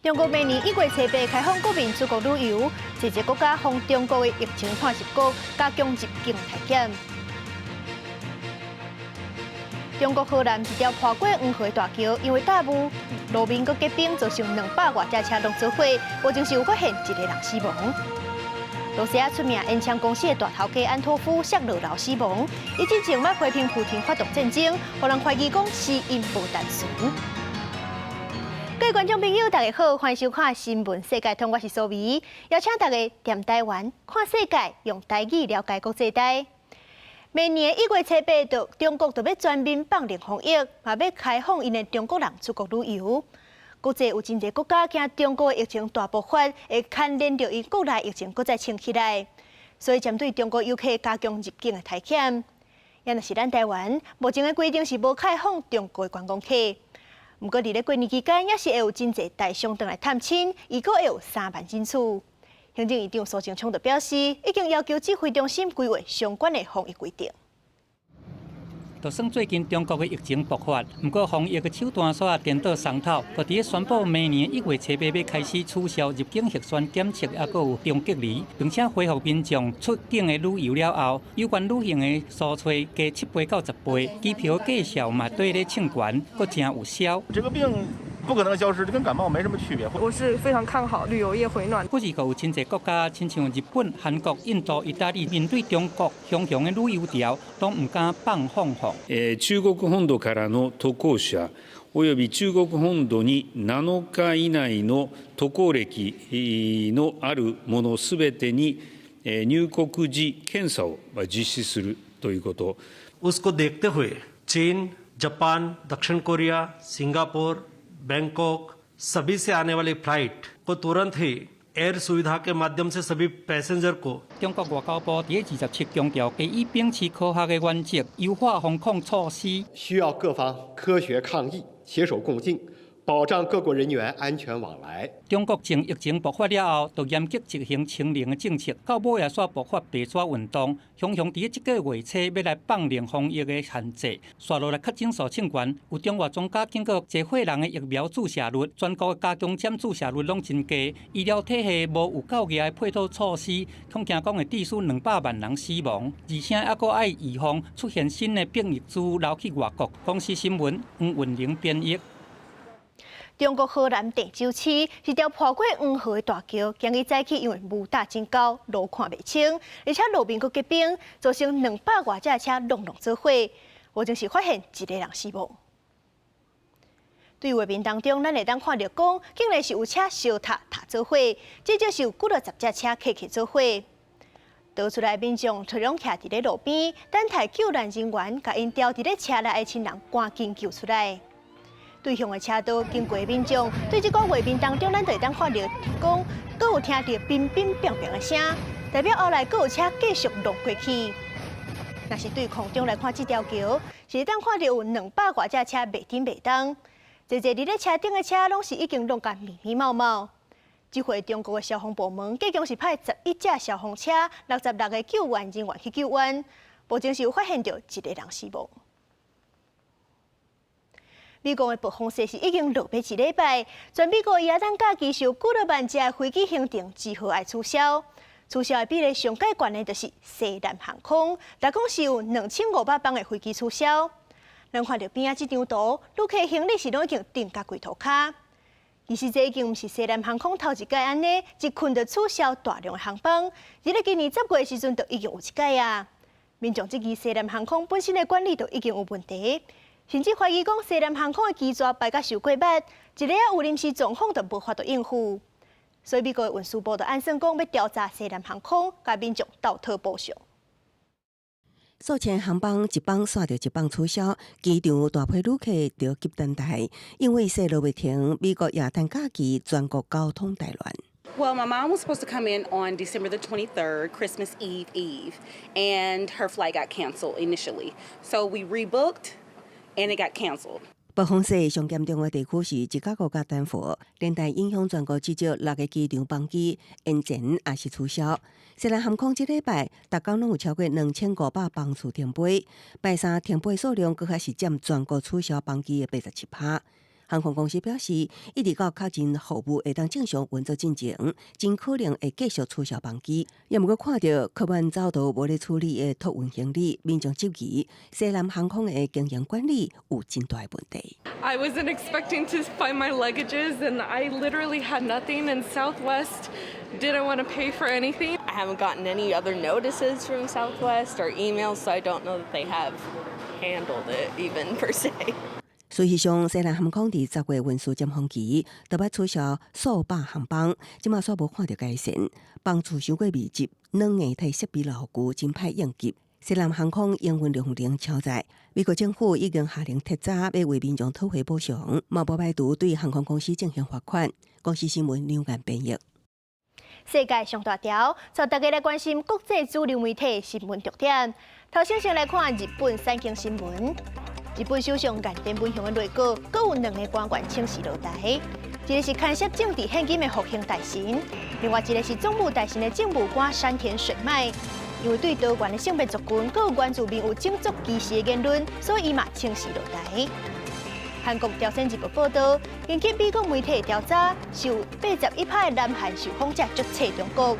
中国明年1月7日开放国民出国旅游，这些国家防中国的疫情探视局加强入境体检。中国河南一条跨过黄河的大桥，因为大雾，路面佮结冰，造成200多架车拢遭毁，目前是有发现1个人死亡。罗西亚出名烟枪公司的大头家安托夫涉落楼死亡，伊之前要批评普京发动战争，互人怀疑讲是因无单纯。各位观众朋友，大家好，欢迎收看《新闻世界通》，我是苏眉，邀请大家踮台湾看世界，用台语了解国际台。明年1月7日，中国就要全面放零防疫，嘛要开放因的中国人出国旅游。国际有真侪国家惊中国的疫情大爆发，会牵连到因国内疫情搁再升起来，所以针对中国游客加强入境的体检。也若是咱台湾，目前的规定是无开放中国的观光客。不过，伫咧过年期间，也是会有真侪大商回来探亲，伊阁会有3万人次。行政院长苏贞昌就表示，已经要求指挥中心规划相关的防疫规定。就算最近中国的疫情爆发，不过防疫的手段煞颠倒松头，就伫咧宣布明年1月7日要开始取消入境核酸检测，还佫有中隔离，并且恢复民众出境的旅游了后，有关旅行的数税加7倍到10倍，机票价数嘛对咧称悬，佫真有效。这个病不可能消失，这跟感冒没什么区别。我是非常看好旅游业回暖。不是有真侪国家，亲像日本、韩国、印度、意大利，面对中国熊熊的旅游潮，都唔敢放放放。中国本土からの渡航者および中国本土に7日以内の渡航歴のある者すべてに入国時検査を実施するということ。उसको देखते हुए चीन, जापान, दक्षिण कोरिया, सिंगापुर, बैंकॉक सभी से आने वाली फ्लाइट को तुरंत ही एयर सुविधा के माध्यम से सभी पैसेंजर को。中国外交部第27强调，基于秉持科学的原则，优化防控措施，需要各方科学抗疫，携手共进，保障各国人员安全往来。中国从疫情爆发了后，就严格执行清零的政策，到尾也煞爆发白纸运动，雄雄伫这个月初要来放零防疫的限制，刷落来确诊数称悬，有中外专家经过济岁人的疫苗注射率、全国加强针注射率拢真低，医疗体系无有够额的配套措施，恐惊讲会致使200万人死亡，而且还佫爱预防出现新的变异株流去外国。公司新闻黄云玲编译。中国河南鄭州市一條跨過黃河的大橋，今日早起因為霧大真高，路看袂清，而且路面佫結冰，造成200多架車隆遭毀。目前是發現1個人死亡。對畫面當中，咱會當看到講，竟然是有車燒塌遭毀，至少是有幾10架車起遭毀。逃出來民眾就攏徛佇咧路邊，等待救援人員甲因調佇咧車內的親人趕緊救出來。對向的車道經過民眾，對這個畫面當中，咱就會當看到講，佫有聽到乒乒乓乓的聲，代表後來佫有車繼續弄過去。若是對空中來看這條橋，是會當看到有200多架車袂頂袂當，坐佇咧車頂的車攏是已經弄甲密密麻麻。這回中國的消防部門計共是派11架消防車、66個救援人員去救援，目前是有發現到1個人死亡。美國的暴風雪是已經落尾1禮拜，全美國耶誕假期受幾多萬架飛機行程2號愛取消，取消的比例上界懸的就是西南航空，大共是有2500班的飛機取消。咱看到邊仔這張圖，旅客行李是攏已經訂甲櫃頭卡。其實這已經毋是西南航空頭一屆安尼，一困就取消大量的航班，而咧今年10月的時陣就已經有1屆啊。民眾質疑西南航空本身的管理就已經有問題。甚至懷疑講西南航空的機組擺甲受過密，一個有臨時狀況就無法度應付。所以美國的運輸部就暗算講要調查西南航空，甲民眾倒退補償。數千航班一班煞着一班取消，機場大批旅客着急等待，因為雪落未停，美國耶誕假期全國交通大亂。Well, my mom was supposed to come in on December the 23rd, Christmas Eve, and her flight got canceled initially. So we rebooked. And it got canceled. 暴風雪上嚴重的地區是芝加哥甲丹佛，連帶影響全國至少6個機場班機，延前也是取消。西南航空這禮拜，逐天攏有超過2500班次停飛，拜三停飛數量佫較是佔全國取消班機的87%。航空公司表示，一直到确认服务会当正常运作进前，真可能会继续取消班机。也毋过看到客满走道无咧处理的托运行李，民众质疑西南航空的经营管理有真大的问题。I wasn't expecting to find my luggages, and I literally had nothing. And Southwest didn't want to pay for anything. I haven't gotten any other notices from Southwest or emails, so I don't know that they have handled it even per se. 事实上，西南航空伫10月运输尖峰期，就捌取消数百航班，即马煞无看到改善，班次伤过密集，软硬体设备老旧，真歹应急。西南航空营运量仍超载，美国政府已经下令特早要为民众讨回补偿，嘛无排除对航空公司进行罚款。公司新闻两岸编译。世界上大条，带大家来关心国际主流媒体新闻重点。头先来看日本三经新闻。日本首相岸田文雄的内阁，阁有2个官员请示落台，一个是牵涉政治现金的复兴大臣，另外一个是总务大臣的政务官山田水脉。因为对多元的性别族群，阁有原住民有种族歧视的言论，所以伊嘛请示落台。韩国朝鲜日报报道，根据美国媒体的调查，受81趴的南韩受访者注册中国，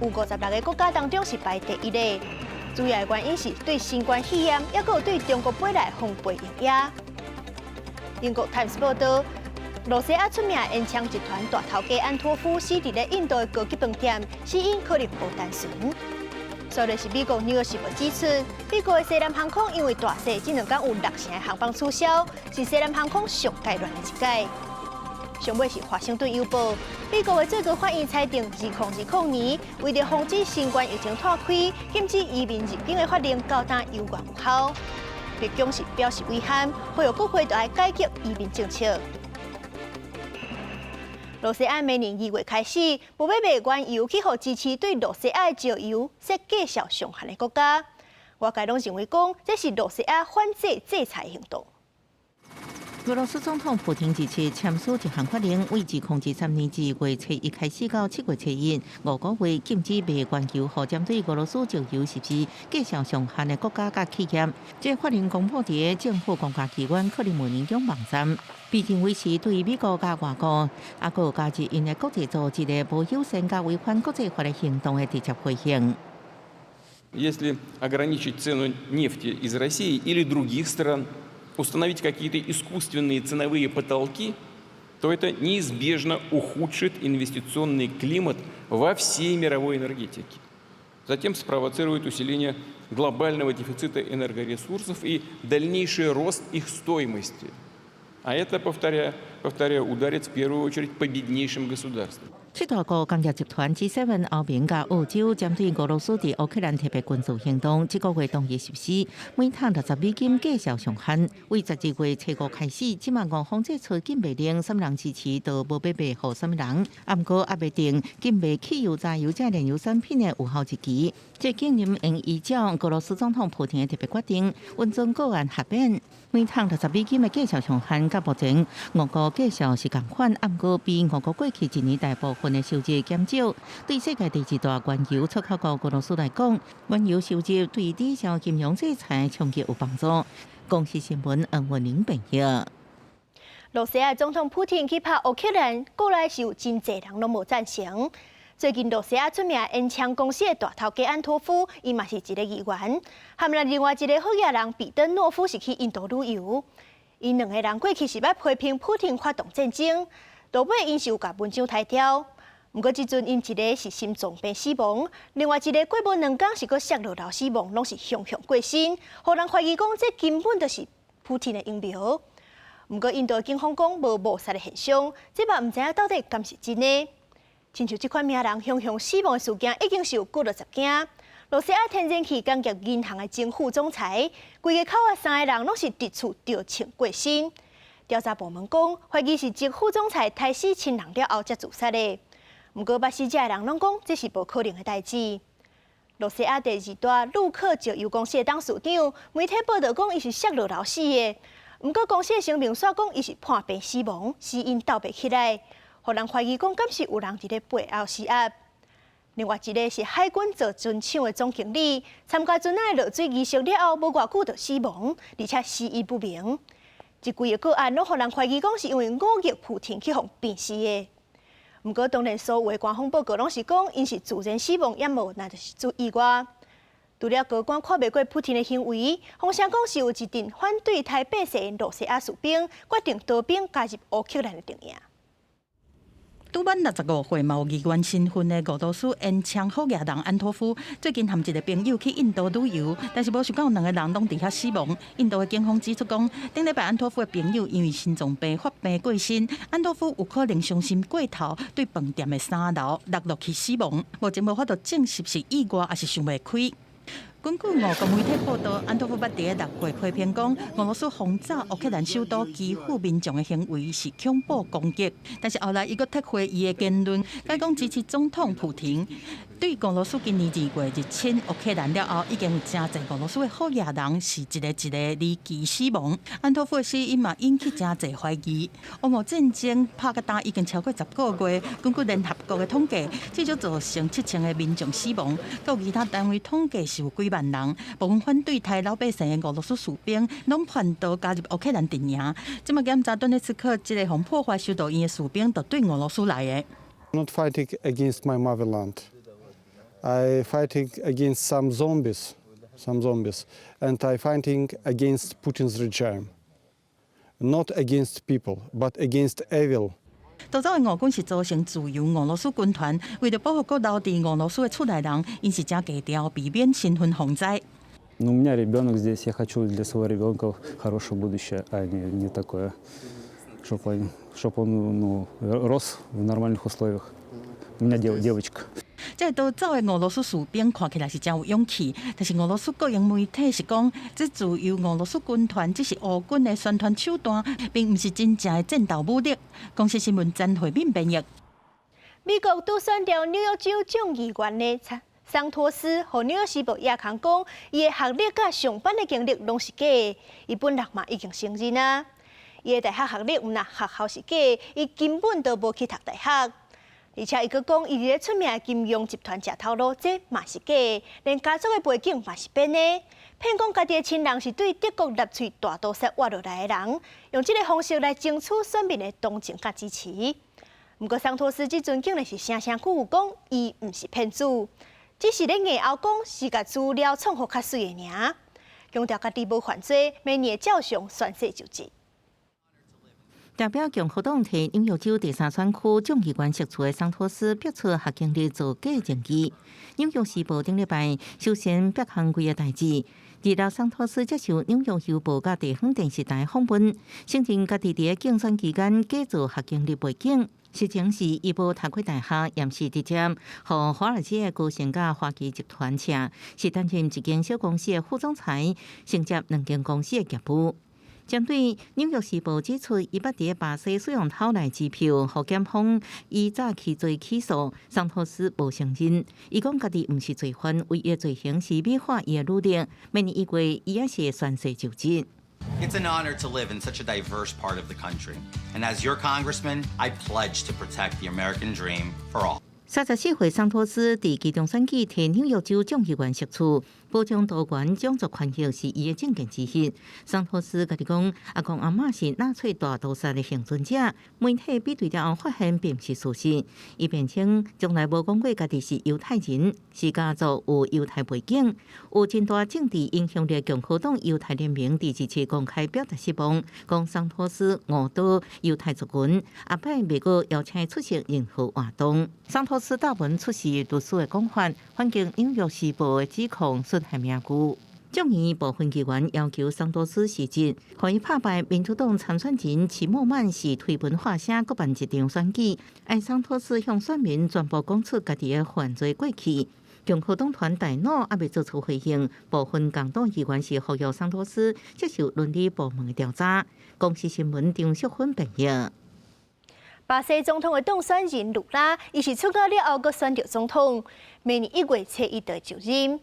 有56个国家当中是排第1的。主要的原因是对新冠肺炎，也有对中国本来防备影响。英国 Times 报道，罗西亚出名的烟枪集团大头家安托夫死伫咧印度的高级饭店，死因可能无单纯。所以是美国《纽约时报》指出，美国的西南航空因为大势，这2天有60成的航班取消，是西南航空上界乱的一届。上尾是《华盛顿邮报》，美国的最高法院裁定2020年为了防止新冠疫情拓开，禁止移民入境的法令到达有缘有效。白宫是表示遗憾，呼吁各国都要改革移民政策。罗西亚明年2月开始，无要卖原油去予支持对罗西亚的石油设继续上限的国家。外界拢认为讲，这是罗西亚反制裁行动。俄罗斯总统普京支持签署一项法令，为2023年2月初1开始到7月初1 5个月禁止卖原油予针对俄罗斯石油实施继续上限的国家甲企业。这法令公布伫政府公家机关克里姆林宫网站，被认为是对美国甲外国，还有加入因的国际组织的无友善甲违反国际法的行动的直接回应。Если ограничить цену нефти из России или других стран, установить какие-то искусственные ценовые потолки, то это неизбежно ухудшит инвестиционный климат во всей мировой энергетике. Затем спровоцирует усиление глобального дефицита энергоресурсов и дальнейший рост их стоимости. А это, повторяю, ударит в первую очередь по беднейшим государствам. 七大国工业集团 G7 欧盟甲澳洲针对俄罗斯伫乌克兰特别军事行动，这个月同日实施，每桶60美金继续上限，为12月初5开始，即马俄方这出禁卖令，什么人支持都无要卖予什么人。不过也未定禁卖汽油、柴油、加燃油产品的有效日期。这竟然应依照俄罗斯总统普京的特别决定，温中个案合并，每桶60美金的继续上限，甲目前俄国继续是共款，不过比俄国过去1年大部分的收入减少。对世界第2大原油出口国俄罗斯来讲，原油收入对抵消金融制裁冲击有帮助。公司新闻恩文玲评论。罗西亚总统普京去拍乌克兰，过来是有真侪人拢无赞成。最近，罗西亚出名烟枪公司的大头家安托夫，伊嘛是一个议员，含了另外一个好野人彼得诺夫是去印度旅游。因2个人过去是要批评普京发动战争，到尾因是有甲文章抬掉。不过，即阵因一个是心脏病死亡，另外一个过无2天是个摔落楼死亡，拢是雄雄过身，互人怀疑讲这根本就是普京的阴谋。不过，印度警方讲无谋杀的现象，这嘛唔知影到底敢是真的。亲像这款名人雄雄死亡的事件，已经是有过了10件。罗西亚天然气工业银行的前副总裁，规个口下3个人拢是伫厝吊枪过身。调查部门讲，怀疑是前副总裁杀死亲人了后才自杀的。不过，捌死者的人拢讲这是无可能的代志。罗西亚第2大陆克石油公司的董事长，媒体报道讲伊是摔落楼死的。不过，公司的声明说讲伊是判病死亡，死因斗袂起来。互人怀疑讲，敢是有人伫咧背后施压。另外一个是海军造船厂的总经理，参加船仔落水仪式了后，无偌久就死亡，而且死因不明。一规个个案拢互人怀疑讲是因为忤逆普廷去互病死的。不过当然，所有的官方报告拢是讲因是自然死亡，也无那就是做意外。除了高官看袂过普廷的行为，风声讲是有一阵反对台北市罗西亚士兵决定刀兵加入乌克兰的阵营。拄满65岁嘛有议员身份的俄罗斯烟枪好野人安托夫，最近和一个朋友去印度旅游，但是无想到两个人拢伫遐死亡。印度的警方指出讲，顶礼拜安托夫的朋友因为心脏病发病过身，安托夫有可能伤心过头，对饭店的3楼落落去死亡。目前无法度证实是意外还是想袂开。根据俄国媒体报道，安托夫捌伫6月批评讲，俄罗斯轰炸乌克兰首都基辅民众的行为是恐怖攻击。但是后来伊佫撤回伊的言论，改讲支持总统普廷。对俄罗斯今年2月入侵乌克兰了后，已经有真侪俄罗斯的好野人是一个离奇死亡。安托夫的死因嘛引起真侪怀疑。俄乌战争拍甲打已经超过10个月，根据联合国的统计，至少造成7000个民众死亡，到其他单位统计是有几万人。部分反对台老百姓的俄罗斯士兵拢叛逃加入乌克兰阵营。即马检查顿涅茨克一个互破坏修道院的士兵，就对俄罗斯来的。Not fighting against my motherland. I fighting against some zombies, and I fighting against Putin's regime. Not against people, but against evil. 逃走的俄军是组成自由俄罗斯军团，为了保护各留伫俄罗斯的出来人，因是真低调，避免身份洪灾。Ну, у меня ребенок здесь, я хочу для своего ребенка хорошее будущее, а не такое, чтобы он рос в нормальных условиях. У меня девочка. 这逃走的俄罗斯士兵看起来是真有勇气，但是俄罗斯国营媒体是讲，这自由俄罗斯军团只是乌军的宣传手段，并不是真正的战斗武力。公司新闻詹慧敏编译。美国拄选调纽约州众议员的桑托斯，和纽约时报亚康讲，伊的学历甲上班的经历拢是假的，伊本人嘛已经承认啊。伊的大学学历毋那学校是假的，伊根本都无去读大学。而且伊佫讲，伊伫咧出名的金融集团食头路，这嘛是假的，连家族的背景嘛是编的。骗讲家己的亲人是对德国纳粹大屠杀活落来的人，用这个方式来争取选民的同情甲支持。不过桑托斯即阵竟然是声声句讲，伊毋是骗子，只是咧硬后讲是甲资料创好较水的尔，强调家己无犯罪，明年照常宣誓就职。代表共和党提纽约州第3选区众议员席处的桑托斯逼出学经历造假证据。纽约时报顶礼拜首先逼行规个代志。除了桑托斯接受纽约邮报甲地方电视台访问，承认家己伫个竞选期间假造学经历背景。实情是伊无读过大学，也是直接和华尔街的高层甲花旗集团扯，是担任一间小公司的副总裁，承接2间公司的业务。针对《纽约时报》指出，伊捌伫巴西使用偷来支票，互检方依早起罪起诉，桑托斯无承认。伊讲家己毋是罪犯，唯一的罪行是美化伊的履历。明年1月，伊也是会宣誓就职。It's an honor to live in such a diverse part of the country, and as your congressman, I pledge to protect the American dream for all. 34岁桑托斯伫其中选举摕纽约州众议员席处，保障多元种族权益是伊的政见之一。桑托斯家己讲，阿公阿嬷是纳粹大屠杀的幸存者，媒体比对了后发现并不是事实。伊辩称从来无讲过家己是犹太人，是家族有犹太背景，有真大政治影响力。共和党犹太联盟第2次公开表达失望，讲桑托斯误导犹太族群，后摆未过邀请出席任何活动。桑托斯大文出示律师的讲法，反击《纽约时报》的指控损害名誉。众议部分议员要求桑托斯辞职，可以拍败民主党参选人齐默曼是推文化声举办一场选举，爱桑托斯向选民全部讲出家己的犯罪过去。共和党团大脑还未做出回应，部分共党议员是呼吁桑托斯接受伦理部门的调查。公司新闻张淑芬编译。巴西总统的当选人卢拉，伊是出道了后，阁选着总统。明年1月初一就就任。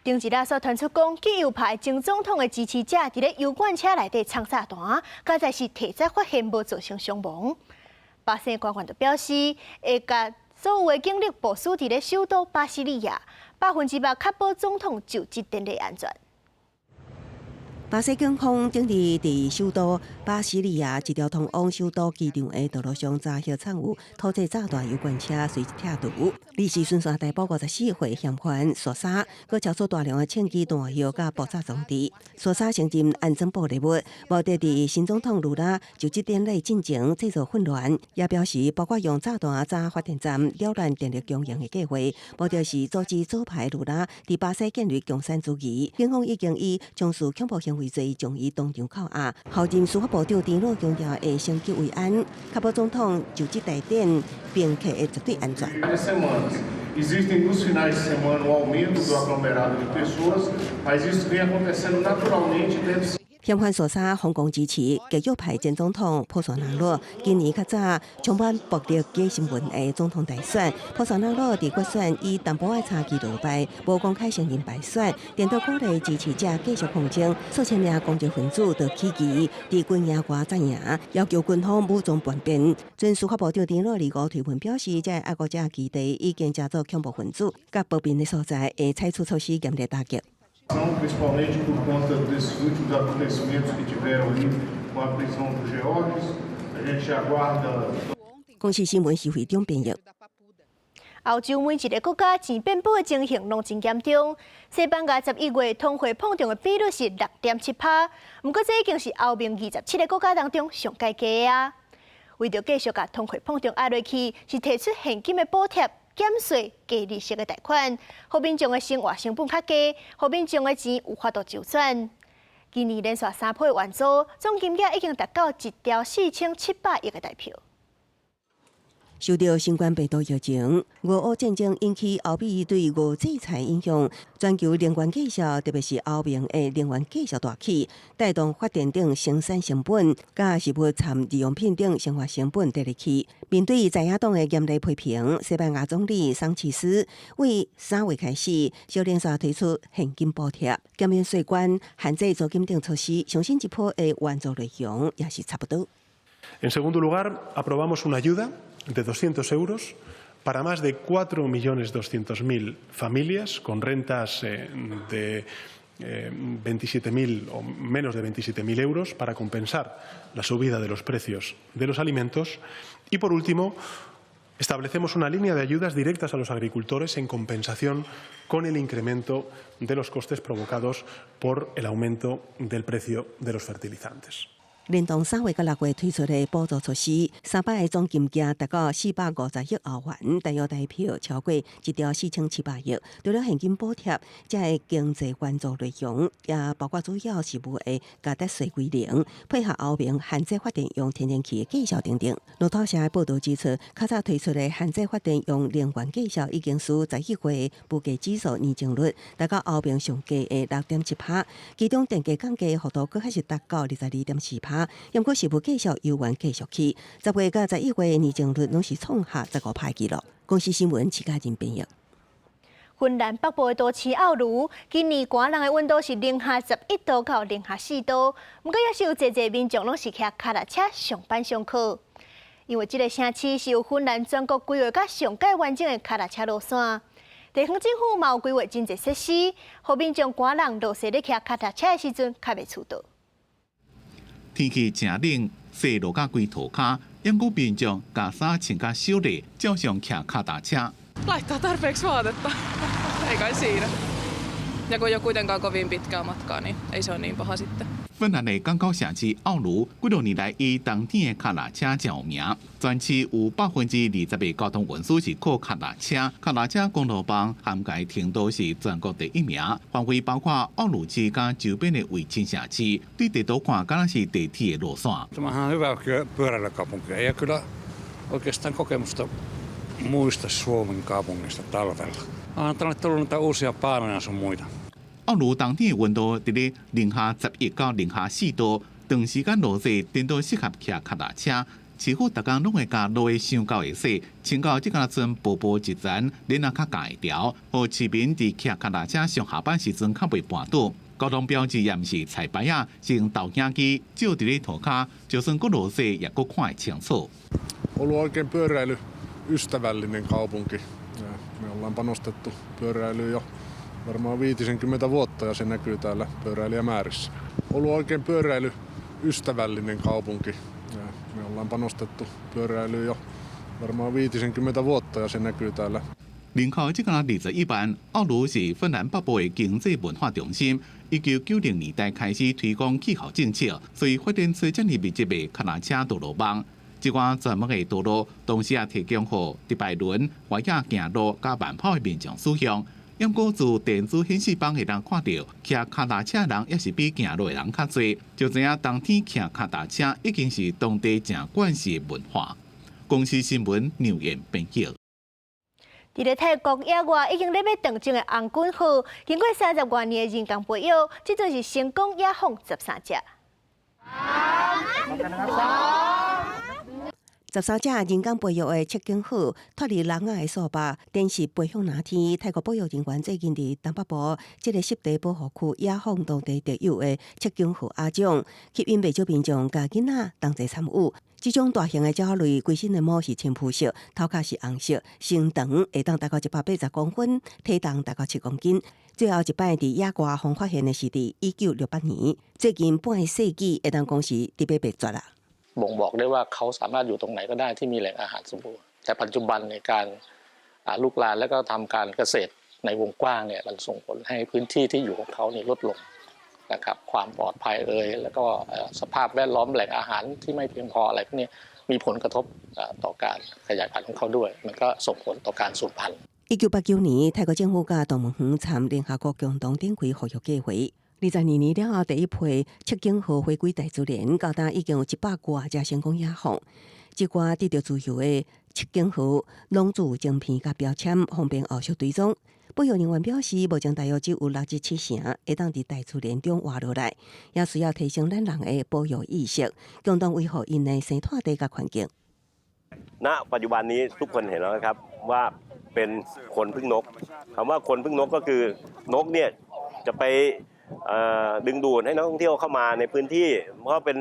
顶一日所传出讲，极右派前总统的支持者伫咧油罐车内底藏炸弹，加在是提早发现，无造成伤亡。巴西官员就表示，会甲所有的警力部署伫咧首都巴西利亚，100%确保总统就职典礼安全。巴西警方顶日伫首都巴西利亚一条通往首都机场的道路上，昨夜惨有土制炸弹油罐车随拆除。李氏顺线逮捕54岁嫌犯索沙，佮超出大量的枪击弹药甲爆炸装置。索沙承认安装爆裂物，目的伫新总统卢拉就职典礼进前制造混乱，也表示包括用炸弹炸发电站、扰乱电力供应的计划，目的是阻止左派卢拉伫巴西建立共产主义。警方已经以从事恐怖行为罪将伊当场扣押。后任司法部长陈洛强调会升级为安，确保总统就职大典宾客的绝对安全。Existem nos finais de semana o aumento do aglomerado de pessoas, mas isso vem acontecendo naturalmente dentro. 嫌犯索沙疯狂支持极右派前总统波索纳罗。今年较早充满暴力假新闻的总统大选，波索纳罗伫决选以淡薄仔差距落败，无公开承认败选，电到鼓励支持者继续抗争。数千名公职分子就起义，伫军营外阵营，要求军方武装叛变。前司法部长陈洛25推文表示，这爱国者基地已经加做恐怖分子，甲暴变的所在会采取措施严厉打击。Principalmente por conta desses últimos acontecimentos que tiveram aí com a prisão do Georges, a gente aguarda. 公司新闻是会中编译。欧洲每一个国家钱变薄的情形拢真严重。西班牙11月通货膨胀的比率是6.7%，不过这已经是欧盟27个国家当中上高的啊。为着继续把通货膨胀压落去，是提出现金的补贴。减税、低利息的贷款，互民众的生活成本较低，互民众的钱有法度周转。今年连续3波的援助，总金额已经达到1兆4700亿的台票。受到新冠病毒疫情、俄乌战争引起欧美对俄制裁影响，全球能源价格，特别是欧盟的能源价格大起，带动发电等生产成本、甲食物掺日用品等生活成本跌入去。面对在野党的严厉批评，西班牙总理桑切斯为3月开始，小连续推出现金补贴、减免税关、限制租金等措施，相信一波的援助内容也是差不多。En segundo lugar, aprobamos una ayuda de 200 euros para más de 4.200.000 familias con rentas de 27.000 o menos de 27.000 euros para compensar la subida de los precios de los alimentos. Y por último, establecemos una línea de ayudas directas a los agricultores en compensación con el incremento de los costes provocados por el aumento del precio de los fertilizantes. 连同3月到6月推出的补助措施，300个总金额达到450亿欧元，大约台票超过1兆4700亿。除了现金补贴，这个经济援助内容也包括主要事务的价值税规定，配合欧盟限制发电用天然气的计效等等。路透社报道指出，较早推出的限制发电用能源计效已经使11月物价指数年增率达到欧盟上低的6.7%，其中电价降价幅度更还是达到22.4%。不过，食物计数犹原继续起，10月到11月年增率拢是创下15%纪录。公司新闻徐家人编译。芬兰北部的都市奥卢，今年寒人的温度是-11度到-4度，不过也是有侪侪民众拢是骑脚踏车上班上课，因为这个城市是由芬兰全国规划甲上界完整的脚踏车路线。地方政府嘛有规划真侪设施，互民众寒人落雪咧骑脚踏车的时阵较袂迟到。天气正冷，雪落甲规涂骹，因故民众加衫穿甲少咧，照常骑脚踏车。Laittaa tarpeeksi vaatetta. Ei kai siinä. Ja kun ei ole kuitenkaan kovin pitkää matkaa, niin ei se ole niin paha sitten. 芬兰的港口城市奥卢，几多年来以冬天的脚踏车真有名。全市有20%的交通运输是靠脚踏车，脚踏车公路网涵盖程度是全国第1名，范围包括奥卢市甲周边的卫星城市。对地图看，敢若是地铁的路线。Tämähän on hyvä pyöräilykaupunki. Ei kyllä oikeastaan kokemusta muista Suomen kaupungista talvella. On tänne tullut niitä uusia paanoja sun muita. 奥卢冬天的温度伫咧-11到-4度，长时间落雪，颠倒适合骑脚踏车。市府逐工拢会甲落的上高的雪，穿到即间阵薄薄一层，然后较夹会条，互市民伫骑脚踏车上下班时阵较袂绊倒。交通标志也毋是彩牌啊，是用投影机照伫咧涂骹，就算佫落雪，也佫看会清楚。Ollut oikein pyöräilyystävällinen kaupunki. Me ollaan panostettu pyöräilyyn jo varmaan 50 vuotta ja se näkyy täällä pyöräilijämäärissä. Ollut oikein pyöräilyystävällinen ystävällinen kaupunki. Ja me ollaan panostettu pyöräilyyn jo varmaan 50 vuotta ja se näkyy täällä. 人口即个21万，澳洲是芬兰北部的经济文化中心。1990年代开始推广气候政策，所以发展出这么密集的脚踏车道路网。这款专门的道路，同时也提供给迪拜轮、越野行路加慢跑的民众使用。不过，自电子显示板会当看到，骑脚踏车的人也是比行路的人较多，就知影冬天骑脚踏车已经是当地正惯式的文化。公司新闻牛燕编辑。伫咧泰国野外已经咧要登场的红军号，经过30多年的人工培育，即阵是成功野放13只。13只人工培育的赤颈号脱离人眼的束缚，展示飞向哪天。泰国保育人员最近伫东北部这个湿地保护区野放当地特有的赤颈号鸭种，吸引不少民众甲囡仔同齐参与。这种大型的鸟类，规身的毛是浅肤色，头壳是红色，身长会当达到180公分，体重达到7公斤。最后一摆伫野外方发现的是伫1968年，最近半世纪会当讲是伫要灭绝啦。บ่งบอกได้ว่าเขาสามารถอยู่ตรงไหนก็ได้ที่มีแหล่งอาหารสมบูรณ์แต่ปัจจุบันในการลุกลามและก็ทำการเกษตรในวงกว้างเนี่ยมันส่งผลให้พื้นที่ที่อยู่ของเขานี่ลดลงนะครับความปลอดภัยแล้วก็สภาพแวดล้อมแหล่งอาหารที่ไม่เพียงพออะไรพวกนี้มีผลกระทบต่อการขยายพันธุ์ของเขาด้วยมันก็ส่งผลต่อการสูญพันธุ์1989年，泰国政府甲动物园参联合国共同展开保育计划。22年了后，第一批赤颈号回归大自然，到达已经有100多只成功野放。这寡得到自由的赤颈号，拢有晶片甲标签，方便后续追踪。保育人员表示，目前大约只有67%会当伫大自然中活落来，也需要提升咱人的保育意识，共同维护因的生态地甲环境。ณปัจจุบันนี้ทุกคนเห็นแล้วนะครับว่าเป็นคนพึ่งนกคำว่าคนพึ่งนกก็คือนกเนี่ยจะไปดึงดูดให้นักท่องเที่ยวเข้ามาในพื้นที่เพราะเป็น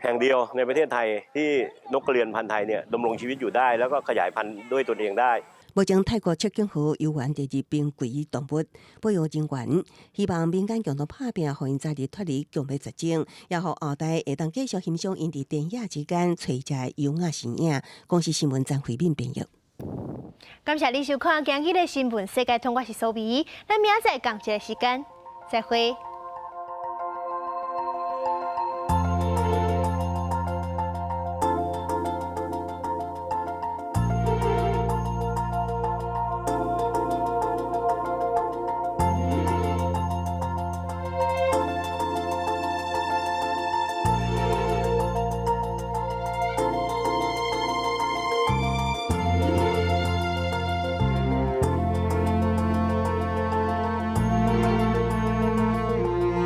แห่งเดียวในประเทศไทยที่นกกระเรียนพันธุ์ไทยเนี่ยดำรงชีวิตอยู่ได้แล้วก็ขยายพันธุ์ด้วยตนเองได้目前泰國赤頸號有源第二瀕危動物，保育人員希望民間共同打拼，讓因早日脫離強滅絕症，也讓後代會當繼續欣賞因佇田野之間垂浹優雅身影。公司新聞張惠敏編譯。感謝你收看今日的新聞世界通，我是蘇眉，咱明仔載同一個時間再會。